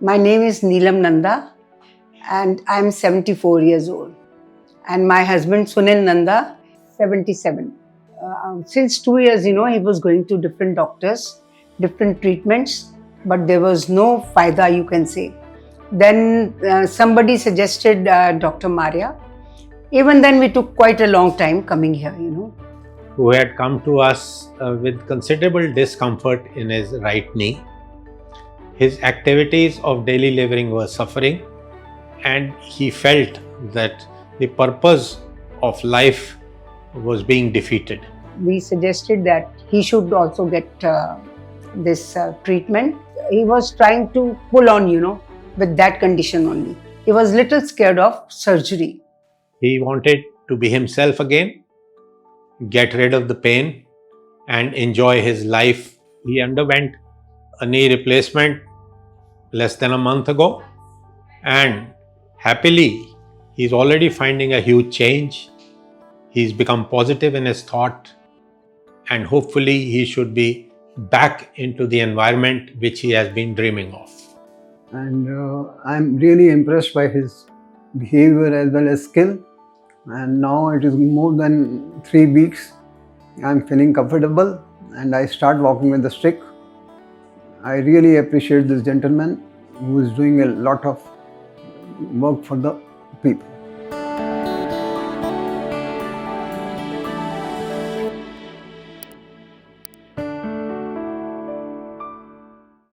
My name is Neelam Nanda and I'm 74 years old. And my husband Sunil Nanda, 77. Since 2 years, he was going to different doctors, different treatments, but there was no faida, you can say. Then somebody suggested Dr. Maria. Even then, we took quite a long time coming here. Who had come to us with considerable discomfort in his right knee. His activities of daily living were suffering, and he felt that the purpose of life was being defeated. We suggested that he should also get this treatment. He was trying to pull on, with that condition only. He was little scared of surgery. He wanted to be himself again, get rid of the pain, and enjoy his life. He underwent a knee replacement less than a month ago, and happily, he's already finding a huge change. He's become positive in his thought, and hopefully, he should be back into the environment which he has been dreaming of. And I'm really impressed by his behavior as well as skill. And now it is more than 3 weeks. I'm feeling comfortable and I start walking with the stick. I really appreciate this gentleman who is doing a lot of work for the people.